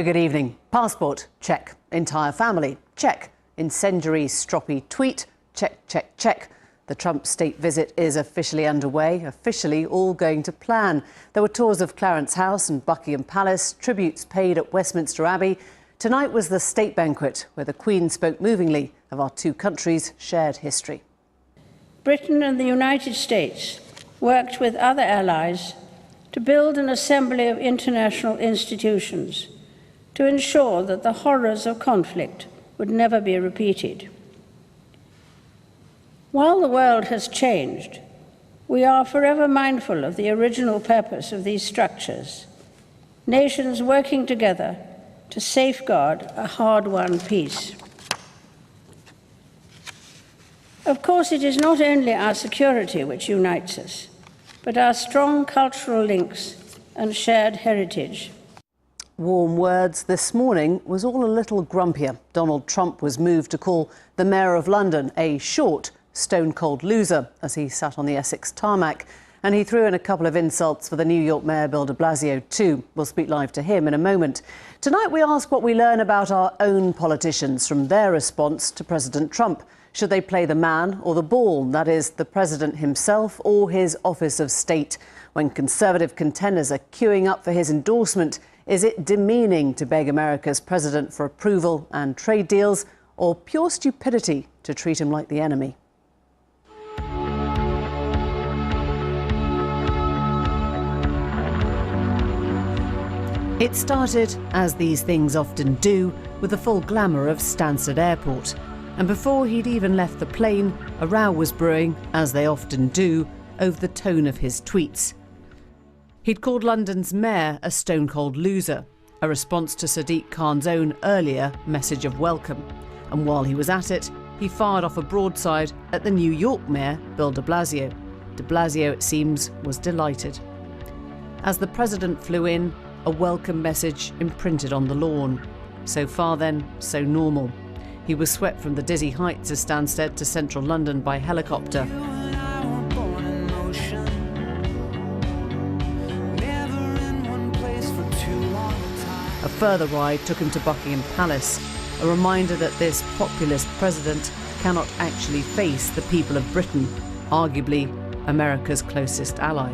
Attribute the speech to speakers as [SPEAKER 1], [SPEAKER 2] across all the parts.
[SPEAKER 1] Good evening. Passport, check. Entire family, check. Incendiary, stroppy tweet, check, check, check. The Trump state visit is officially underway, officially all going to plan. There were tours of Clarence House and Buckingham Palace, tributes paid at Westminster Abbey. Tonight was the state banquet, where the Queen spoke movingly of our two countries' shared history.
[SPEAKER 2] Britain and the United States worked with other allies to build an assembly of international institutions to ensure that the horrors of conflict would never be repeated. While the world has changed, we are forever mindful of the original purpose of these structures, nations working together to safeguard a hard-won peace. Of course, it is not only our security which unites us, but our strong cultural links and shared heritage.
[SPEAKER 1] Warm words this morning was all a little grumpier. Donald Trump was moved to call the Mayor of London a short, stone-cold loser as he sat on the Essex tarmac. And he threw in a couple of insults for the New York Mayor Bill de Blasio too. We'll speak live to him in a moment. Tonight we ask what we learn about our own politicians from their response to President Trump. Should they play the man or the ball, that is, the president himself or his office of state? When Conservative contenders are queuing up for his endorsement, is it demeaning to beg America's president for approval and trade deals, or pure stupidity to treat him like the enemy? It started, as these things often do, with the full glamour of Stansted Airport. And before he'd even left the plane, a row was brewing, as they often do, over the tone of his tweets. He'd called London's mayor a stone-cold loser, a response to Sadiq Khan's own earlier message of welcome. And while he was at it, he fired off a broadside at the New York mayor, Bill de Blasio. De Blasio, it seems, was delighted. As the president flew in, a welcome message imprinted on the lawn. So far then, so normal. He was swept from the dizzy heights of Stansted to central London by helicopter. A further ride took him to Buckingham Palace, a reminder that this populist president cannot actually face the people of Britain, arguably America's closest ally.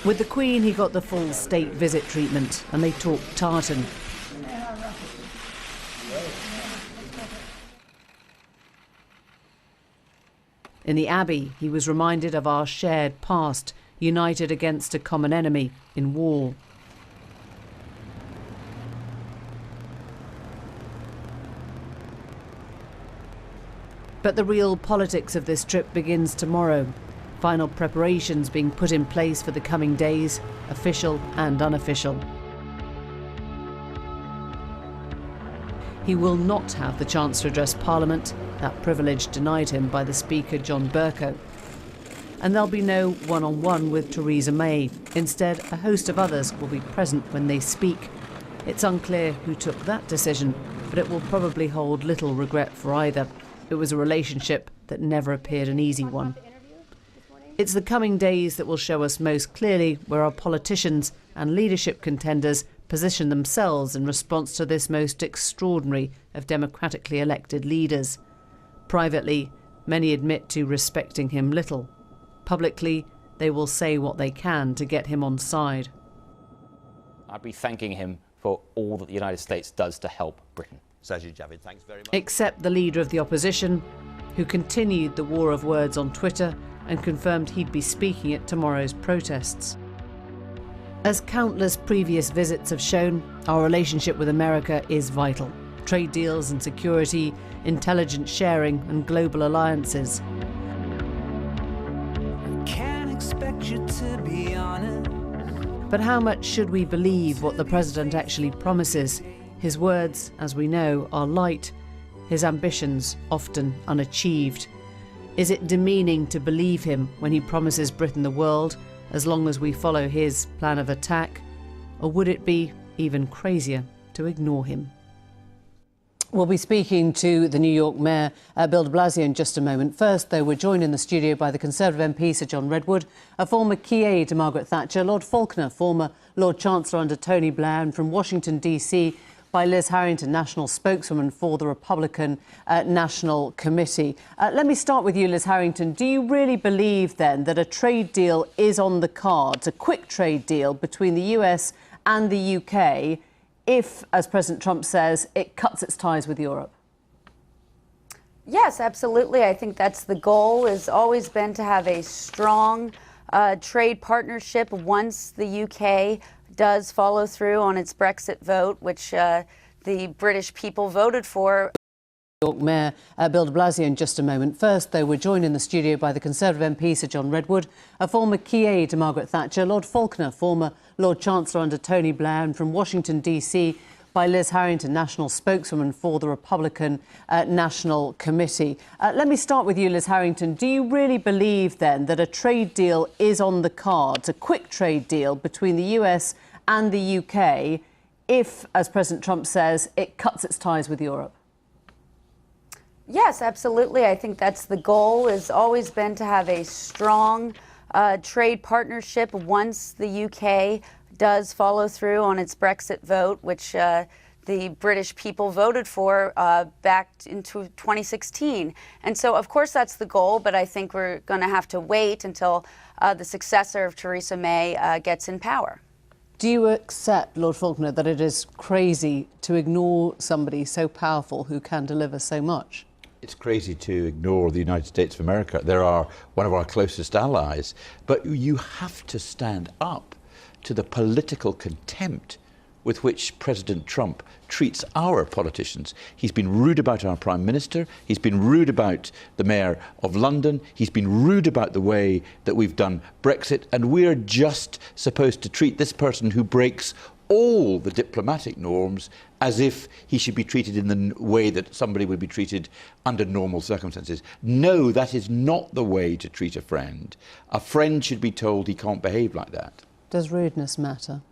[SPEAKER 1] With the Queen, he got the full state visit treatment, and they talked tartan. In the Abbey, he was reminded of our shared past, united against a common enemy in war. But the real politics of this trip begins tomorrow. Final preparations being put in place for the coming days, official and unofficial. He will not have the chance to address Parliament, that privilege denied him by the Speaker John Bercow. And there'll be no one-on-one with Theresa May. Instead, a host of others will be present when they speak. It's unclear who took that decision, but it will probably hold little regret for either. It was a relationship that never appeared an easy one. It's the coming days that will show us most clearly where our politicians and leadership contenders position themselves in response to this most extraordinary of democratically elected leaders. Privately, many admit to respecting him little. Publicly, they will say what they can to get him on side.
[SPEAKER 3] I'd be thanking him for all that the United States does to help Britain.
[SPEAKER 4] Sajid Javid, thanks very much.
[SPEAKER 1] Except the leader of the opposition, who continued the war of words on Twitter and confirmed he'd be speaking at tomorrow's protests. As countless previous visits have shown, our relationship with America is vital. Trade deals and security, intelligence sharing and global alliances.
[SPEAKER 5] I can't expect you to be honest.
[SPEAKER 1] But how much should we believe what the president actually promises? His words, as we know, are light, his ambitions often unachieved. Is it demeaning to believe him when he promises Britain the world, as long as we follow his plan of attack? Or would it be even crazier to ignore him? We'll be speaking to the New York Mayor, Bill de Blasio, in just a moment. First, though, we're joined in the studio by the Conservative MP, Sir John Redwood, a former key aide to Margaret Thatcher, Lord Faulkner, former Lord Chancellor under Tony Blair, and from Washington, D.C., by Liz Harrington, national spokeswoman for the Republican National Committee. Let me start with you, Liz Harrington. Do you really believe, then, that a trade deal is on the cards, a quick trade deal between the US and the UK, if, as President Trump says, it cuts its ties with Europe?
[SPEAKER 4] Yes, absolutely. I think that's the goal, has always been to have a strong trade partnership once the UK does follow through on its Brexit vote, which the British people voted for.
[SPEAKER 1] York Mayor Bill de Blasio in just a moment. First, though, we're joined in the studio by the Conservative MP, Sir John Redwood, a former key aide to Margaret Thatcher, Lord Faulkner, former Lord Chancellor under Tony Blair, and from Washington, D.C., by Liz Harrington, national spokeswoman for the Republican National Committee. Let me start with you, Liz Harrington. Do you really believe, then, that a trade deal is on the cards, a quick trade deal between the US and the UK, if, as President Trump says, it cuts its ties with Europe?
[SPEAKER 4] Yes, absolutely. I think that's the goal, has always been to have a strong trade partnership once the UK does follow through on its Brexit vote, which the British people voted for back into 2016. And so, of course, that's the goal, but I think we're going to have to wait until the successor of Theresa May gets in power.
[SPEAKER 1] Do you accept, Lord Faulkner, that it is crazy to ignore somebody so powerful who can deliver so much?
[SPEAKER 6] It's crazy to ignore the United States of America. They are one of our closest allies. But you have to stand up to the political contempt with which President Trump treats our politicians. He's been rude about our Prime Minister. He's been rude about the Mayor of London. He's been rude about the way that we've done Brexit. And we're just supposed to treat this person who breaks all the diplomatic norms as if he should be treated in the way that somebody would be treated under normal circumstances. No, that is not the way to treat a friend. A friend should be told he can't behave like that.
[SPEAKER 1] Does rudeness matter?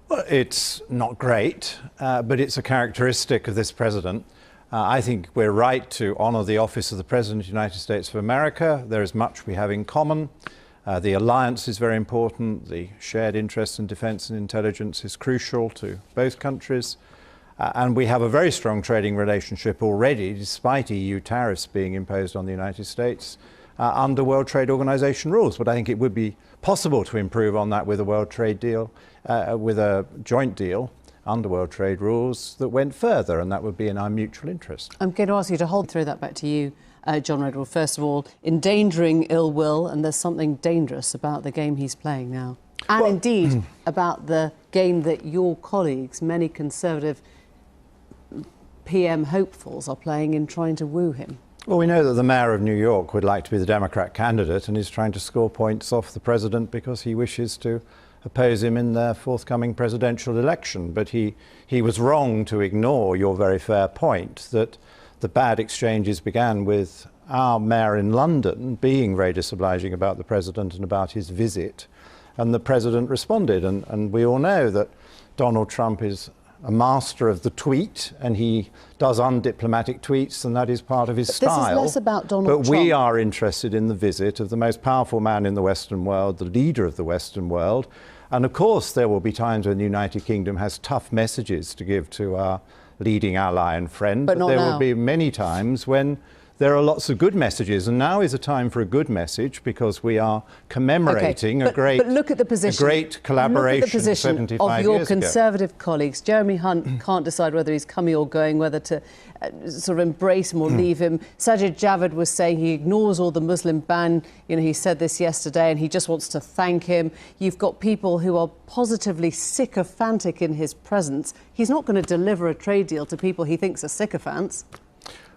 [SPEAKER 7] Well, it's not great, but it's a characteristic of this president. I think we're right to honour the office of the President of the United States of America. There is much we have in common. The alliance is very important. The shared interest in defence and intelligence is crucial to both countries. And we have a very strong trading relationship already, despite EU tariffs being imposed on the United States under World Trade Organization rules. But I think it would be possible to improve on that with a World Trade deal, with a joint deal under World Trade rules that went further, and that would be in our mutual interest.
[SPEAKER 1] I'm going to ask you to throw that back to you, John Redwood. First of all, endangering ill will, and there's something dangerous about the game he's playing now. And well, indeed, about the game that your colleagues, many Conservative PM hopefuls, are playing in trying to woo him.
[SPEAKER 7] Well, we know that the Mayor of New York would like to be the Democrat candidate and is trying to score points off the president because he wishes to oppose him in the forthcoming presidential election. But he was wrong to ignore your very fair point that the bad exchanges began with our mayor in London being very disobliging about the president and about his visit. And the president responded. And we all know that Donald Trump is a master of the tweet, and he does undiplomatic tweets, and that is part of his style.
[SPEAKER 1] This is less about Donald Trump.
[SPEAKER 7] But we are interested in the visit of the most powerful man in the Western world, the leader of the Western world. And of course, there will be times when the United Kingdom has tough messages to give to our leading ally and friend.
[SPEAKER 1] But
[SPEAKER 7] there will be many times when there are lots of good messages, and now is a time for a good message because we are commemorating a great collaboration.
[SPEAKER 1] Look at the position of your Conservative colleagues. Jeremy Hunt can't decide whether he's coming or going, whether to sort of embrace him or leave him. Sajid Javid was saying he ignores all the Muslim ban. You know, he said this yesterday, and he just wants to thank him. You've got people who are positively sycophantic in his presence. He's not going to deliver a trade deal to people he thinks are sycophants.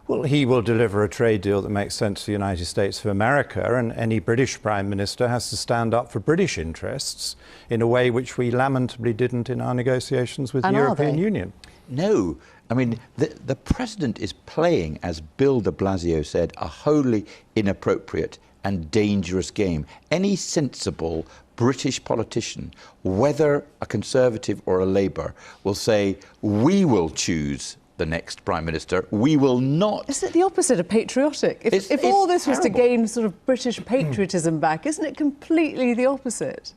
[SPEAKER 7] Well, he will deliver a trade deal that makes sense to the United States of America, and any British Prime Minister has to stand up for British interests in a way which we lamentably didn't in our negotiations with the European Union.
[SPEAKER 6] No. I mean, the President is playing, as Bill de Blasio said, a wholly inappropriate and dangerous game. Any sensible British politician, whether a Conservative or a Labour, will say, we will choose the next Prime Minister. We will not...
[SPEAKER 1] Isn't it the opposite of patriotic? If all this was to gain sort of British patriotism back, isn't it completely the opposite?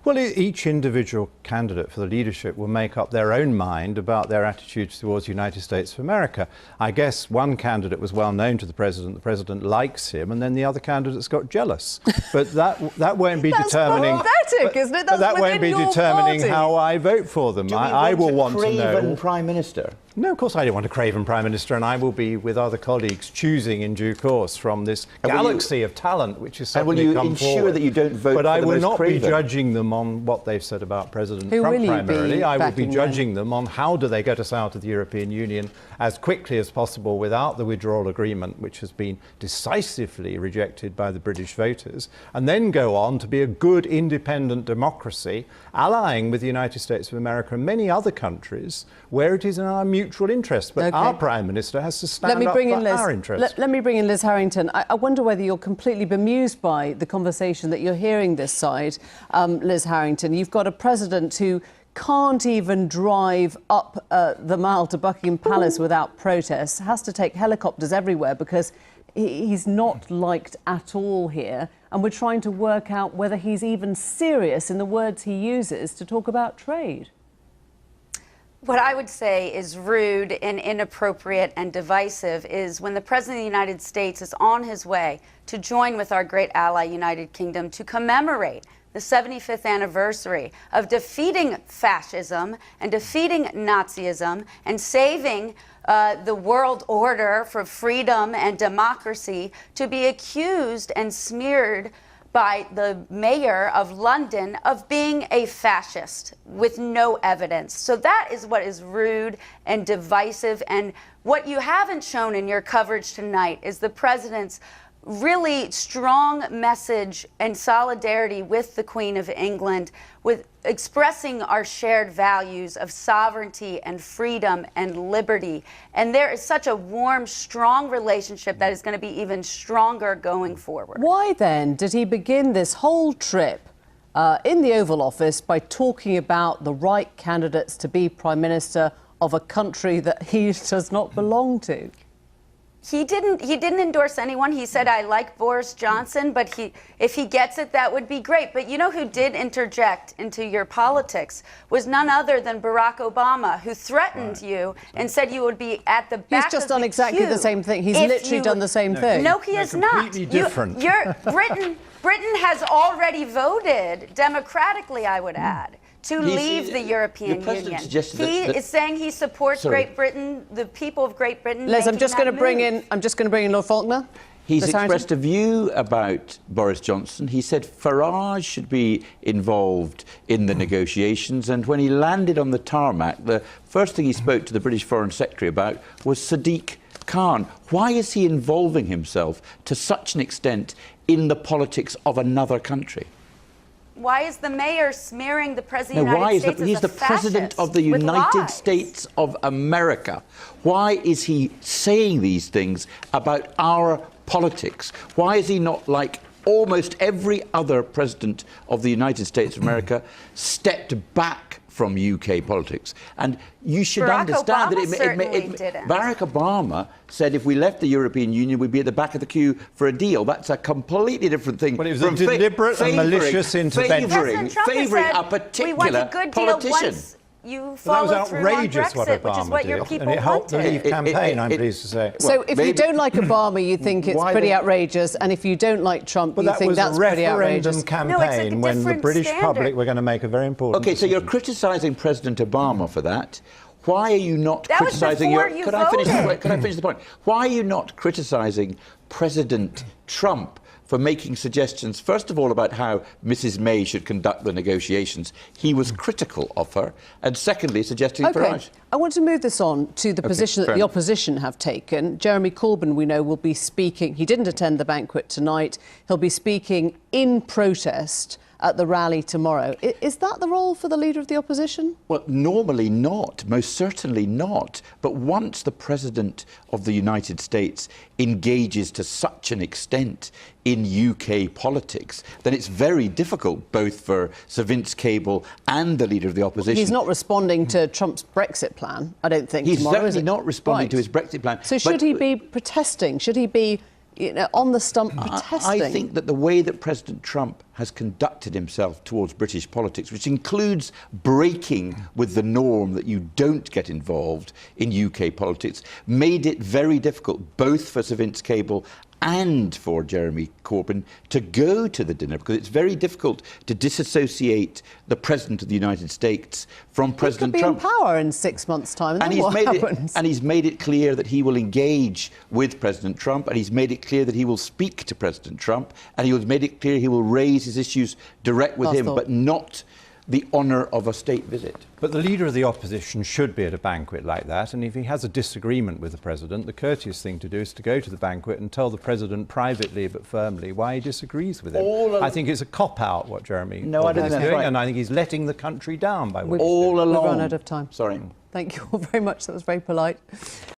[SPEAKER 7] Well, each individual candidate for the leadership will make up their own mind about their attitudes towards the United States of America. I guess one candidate was well known to the President likes him, and then the other candidates got jealous. But that won't be determining...
[SPEAKER 1] That's pathetic, isn't it? That's
[SPEAKER 7] that won't be determining
[SPEAKER 1] party.
[SPEAKER 7] how I vote for them. I will want to know...
[SPEAKER 6] Prime Minister?
[SPEAKER 7] No, of course I don't want a craven Prime Minister, and I will be, with other colleagues, choosing in due course from this galaxy of talent which is suddenly come forward.
[SPEAKER 6] And will you ensure that you don't vote for the most craven?
[SPEAKER 7] But I will not be judging them on what they've said about President Trump primarily. I will be judging them on how do they get us out of the European Union as quickly as possible without the withdrawal agreement, which has been decisively rejected by the British voters, and then go on to be a good independent democracy, allying with the United States of America and many other countries where it is in our mutual interest. But our Prime Minister has to stand up for our interests.
[SPEAKER 1] Let me bring in Liz Harrington. I wonder whether you're completely bemused by the conversation that you're hearing this side. Liz Harrington, you've got a president who can't even drive up the Mall to Buckingham Palace without protests, has to take helicopters everywhere because he's not liked at all here, and we're trying to work out whether he's even serious in the words he uses to talk about trade.
[SPEAKER 4] What I would say is rude and inappropriate and divisive is when the President of the United States is on his way to join with our great ally, United Kingdom, to commemorate the 75th anniversary of defeating fascism and defeating Nazism and saving the world order for freedom and democracy, to be accused and smeared by the mayor of London of being a fascist with no evidence. So that is what is rude and divisive. And what you haven't shown in your coverage tonight is the president's really strong message and solidarity with the Queen of England, with expressing our shared values of sovereignty and freedom and liberty. And there is such a warm, strong relationship that is going to be even stronger going forward.
[SPEAKER 1] Why then did he begin this whole trip in the Oval Office by talking about the right candidates to be Prime Minister of a country that he does not belong to?
[SPEAKER 4] He didn't endorse anyone. He said, I like Boris Johnson, but if he gets it, that would be great. But you know who did interject into your politics was none other than Barack Obama, who threatened you and said you would be at the back of the queue.
[SPEAKER 1] He's just done exactly the same thing. He's literally done the same thing.
[SPEAKER 4] No, he has not.
[SPEAKER 7] Completely different.
[SPEAKER 4] Britain has already voted democratically, I would add, to leave the European Union. He is saying he supports Great Britain, the people of Great Britain.
[SPEAKER 1] Liz, I'm just going to bring in Lord Faulkner.
[SPEAKER 6] He's expressed a view about Boris Johnson. He said Farage should be involved in the negotiations, and when he landed on the tarmac, the first thing he spoke to the British Foreign Secretary about was Sadiq Khan. Why is he involving himself to such an extent in the politics of another country?
[SPEAKER 4] Why is the mayor smearing the President of the United States as a
[SPEAKER 6] He's the President of the United States of America. Why is he saying these things about our politics? Why is he not, like almost every other President of the United States of America, stepped back from UK politics? And you should understand that Barack Obama said if we left the European Union, we'd be at the back of the queue for a deal. That's a completely different thing.
[SPEAKER 7] But it was a deliberate and malicious intervention.
[SPEAKER 6] Favouring a particular
[SPEAKER 4] we want a good deal
[SPEAKER 6] politician.
[SPEAKER 4] Once you follow through on Brexit, which is what your people
[SPEAKER 7] wanted. And it helped the Leave campaign, I'm pleased to say.
[SPEAKER 1] So if you don't like Obama, you think it's pretty outrageous, and if you don't like Trump, you think that's pretty outrageous.
[SPEAKER 7] That was a referendum campaign when the British public were going to make a very important decision.
[SPEAKER 6] So you're criticising President Obama for that. Why are you not criticising
[SPEAKER 4] Could I
[SPEAKER 6] finish the point? Why are you not criticising President Trump for making suggestions, first of all, about how Mrs. May should conduct the negotiations? He was critical of her. And secondly, suggesting Farage.
[SPEAKER 1] I want to move this on to the position that the opposition have taken. Jeremy Corbyn, we know, will be speaking. He didn't attend the banquet tonight. He'll be speaking in protest at the rally tomorrow. Is that the role for the Leader of the Opposition?
[SPEAKER 6] Well, normally not, most certainly not. But once the President of the United States engages to such an extent in UK politics, then it's very difficult both for Sir Vince Cable and the Leader of the Opposition.
[SPEAKER 1] He's not responding to Trump's Brexit plan, I don't think,
[SPEAKER 6] He's
[SPEAKER 1] tomorrow,
[SPEAKER 6] certainly not responding to his Brexit plan.
[SPEAKER 1] So should he be protesting? Should he be on the stump protesting?
[SPEAKER 6] I think that the way that President Trump has conducted himself towards British politics, which includes breaking with the norm that you don't get involved in UK politics, made it very difficult both for Sir Vince Cable and for Jeremy Corbyn to go to the dinner, because it's very difficult to disassociate the President of the United States from President Trump.
[SPEAKER 1] He could be in power in 6 months' time, and
[SPEAKER 6] he's made it clear that he will engage with President Trump, and he's made it clear that he will speak to President Trump, and he has made it clear he will raise his issues direct with him, but not the honour of a state visit.
[SPEAKER 7] But the Leader of the Opposition should be at a banquet like that, and if he has a disagreement with the President, the courteous thing to do is to go to the banquet and tell the President privately but firmly why he disagrees with him. I think it's a cop-out what Jeremy Corbyn is doing, and I think he's letting the country down by what he's doing.
[SPEAKER 1] We've run out of time.
[SPEAKER 6] Sorry.
[SPEAKER 1] Thank you all very much. That was very polite.